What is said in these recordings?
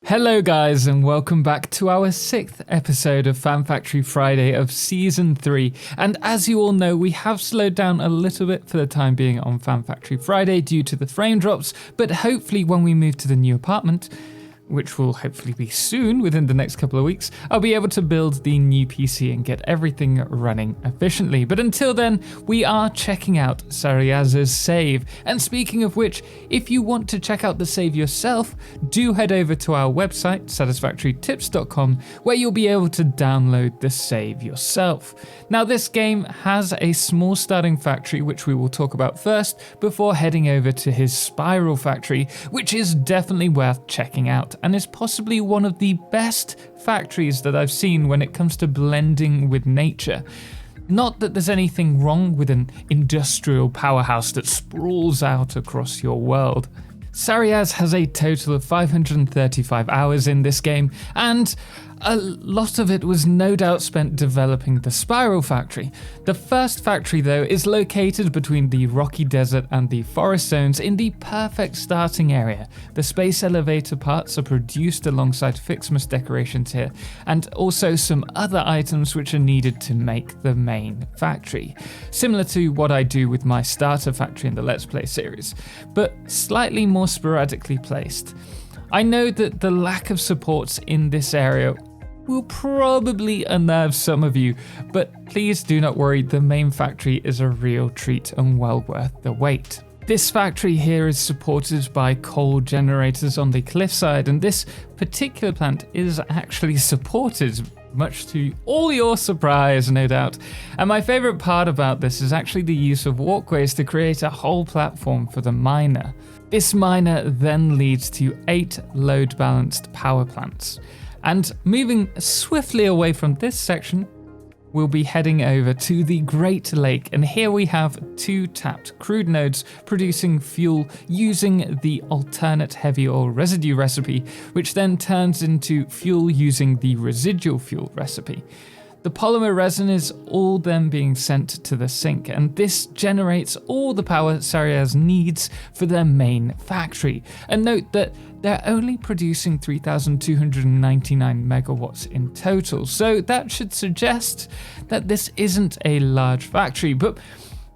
Hello guys, and welcome back to our 6th episode of Fan Factory Friday of Season 3. And as you all know, we have slowed down a little bit for the time being on Fan Factory Friday due to the frame drops, but hopefully when we move to the new apartment, which will hopefully be soon, within the next couple of weeks, I'll be able to build the new PC and get everything running efficiently. But until then, we are checking out Sariaz's save. And speaking of which, if you want to check out the save yourself, do head over to our website, satisfactorytips.com, where you'll be able to download the save yourself. Now, this game has a small starting factory, which we will talk about first, before heading over to his spiral factory, which is definitely worth checking out, and is possibly one of the best factories that I've seen when it comes to blending with nature. Not that there's anything wrong with an industrial powerhouse that sprawls out across your world. Sariaz has a total of 535 hours in this game, and a lot of it was no doubt spent developing the Spiral Factory. The first factory, though, is located between the rocky desert and the forest zones in the perfect starting area. The space elevator parts are produced alongside Fixmas decorations here, and also some other items which are needed to make the main factory. Similar to what I do with my starter factory in the Let's Play series, but slightly more sporadically placed. I know that the lack of supports in this area will probably unnerve some of you, but please do not worry, the main factory is a real treat and well worth the wait. This factory here is supported by coal generators on the cliffside, and this particular plant is actually supported, much to all your surprise, no doubt. And my favourite part about this is actually the use of walkways to create a whole platform for the miner. This miner then leads to 8 load-balanced power plants. And moving swiftly away from this section, we'll be heading over to the Great Lake, and here we have 2 tapped crude nodes producing fuel using the alternate heavy oil residue recipe, which then turns into fuel using the residual fuel recipe. The polymer resin is all then being sent to the sink, and this generates all the power Sariaz needs for their main factory. And note that they're only producing 3,299 megawatts in total, so that should suggest that this isn't a large factory. But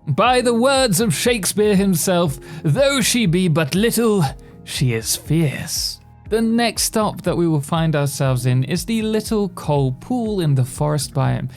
by the words of Shakespeare himself, though she be but little, she is fierce. The next stop that we will find ourselves in is the little coal pool in the forest biome.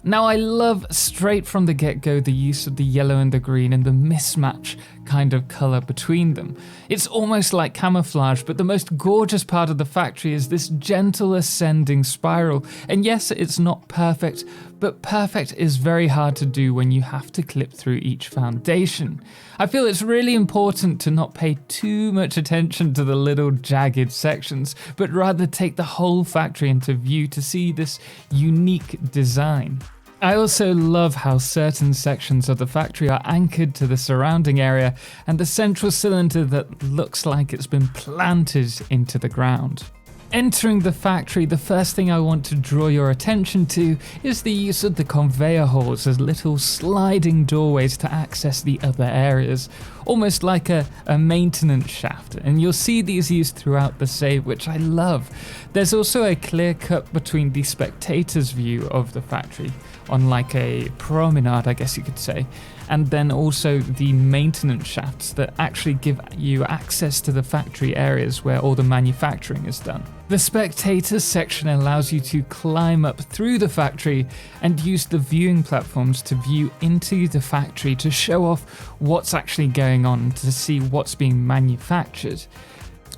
Now, I love straight from the get-go the use of the yellow and the green and the mismatch kind of colour between them. It's almost like camouflage, but the most gorgeous part of the factory is this gentle ascending spiral. And yes, it's not perfect, but perfect is very hard to do when you have to clip through each foundation. I feel it's really important to not pay too much attention to the little jagged sections, but rather take the whole factory into view to see this unique design. I also love how certain sections of the factory are anchored to the surrounding area and the central cylinder that looks like it's been planted into the ground. Entering the factory, the first thing I want to draw your attention to is the use of the conveyor halls as little sliding doorways to access the other areas, almost like a maintenance shaft, and you'll see these used throughout the save, which I love. There's also a clear cut between the spectator's view of the factory, on like a promenade, I guess you could say, and then also the maintenance shafts that actually give you access to the factory areas where all the manufacturing is done. The spectators section allows you to climb up through the factory and use the viewing platforms to view into the factory to show off what's actually going on, to see what's being manufactured.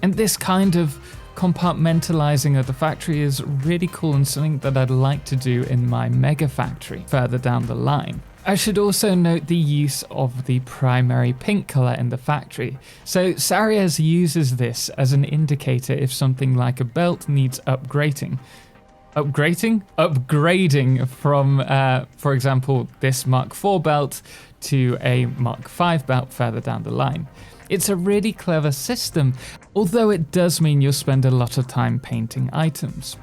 And this kind of compartmentalizing of the factory is really cool and something that I'd like to do in my mega factory further down the line. I should also note the use of the primary pink color in the factory. So Sariaz uses this as an indicator if something like a belt needs upgrading. Upgrading from, for example, this Mark IV belt to a Mark V belt further down the line. It's a really clever system, although it does mean you'll spend a lot of time painting items.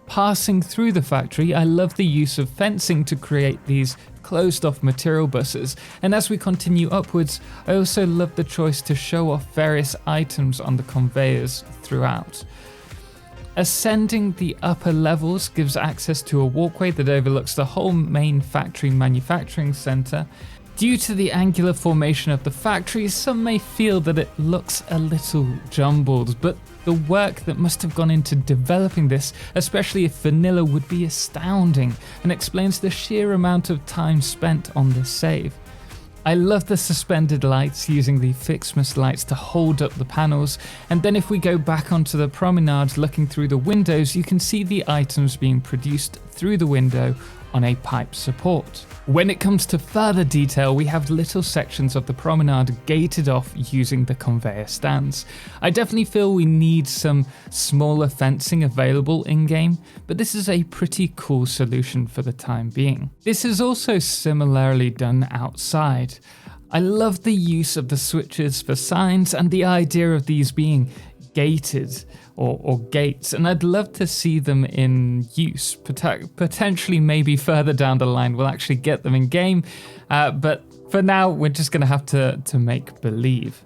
Passing through the factory, I love the use of fencing to create these closed-off material buses, and as we continue upwards, I also love the choice to show off various items on the conveyors throughout. Ascending the upper levels gives access to a walkway that overlooks the whole main factory manufacturing center. Due to the angular formation of the factory, some may feel that it looks a little jumbled, but the work that must have gone into developing this, especially if vanilla, would be astounding and explains the sheer amount of time spent on this save. I love the suspended lights using the Fixmas lights to hold up the panels, and then if we go back onto the promenade looking through the windows, you can see the items being produced through the window on a pipe support. When it comes to further detail, we have little sections of the promenade gated off using the conveyor stands. I definitely feel we need some smaller fencing available in-game, but this is a pretty cool solution for the time being. This is also similarly done outside. I love the use of the switches for signs and the idea of these being gated or gates, and I'd love to see them in use. Potentially maybe further down the line we'll actually get them in game, but for now we're just going to have to make believe.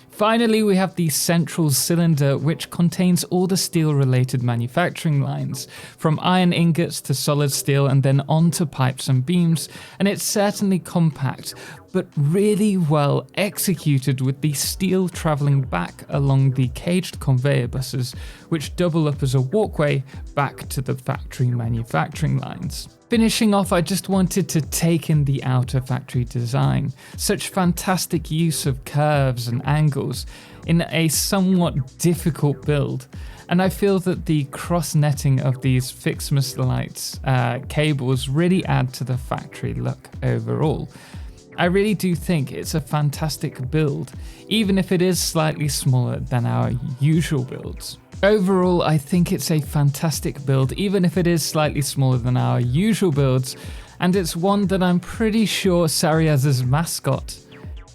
Finally, we have the central cylinder, which contains all the steel-related manufacturing lines, from iron ingots to solid steel and then onto pipes and beams, and it's certainly compact, but really well executed with the steel travelling back along the caged conveyor buses, which double up as a walkway back to the factory manufacturing lines. Finishing off, I just wanted to take in the outer factory design. Such fantastic use of curves and angles in a somewhat difficult build. And I feel that the cross-netting of these Fixmas lights cables really add to the factory look overall. I really do think it's a fantastic build, even if it is slightly smaller than our usual builds. Overall, I think it's a fantastic build, even if it is slightly smaller than our usual builds, and it's one that I'm pretty sure Sariaz's mascot,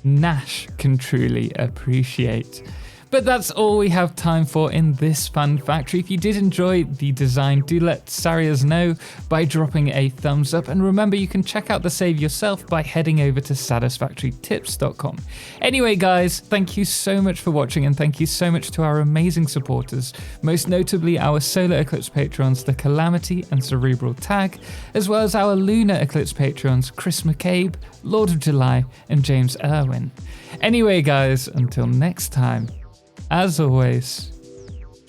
Nash, can truly appreciate. But that's all we have time for in this Fan Factory. If you did enjoy the design, do let Sariaz know by dropping a thumbs up. And remember, you can check out the save yourself by heading over to satisfactorytips.com. Anyway, guys, thank you so much for watching, and thank you so much to our amazing supporters, most notably our Solar Eclipse patrons, The Calamity and Cerebral Tag, as well as our Lunar Eclipse patrons, Chris McCabe, Lord of July, and James Irwin. Anyway, guys, until next time, as always,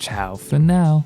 ciao for now.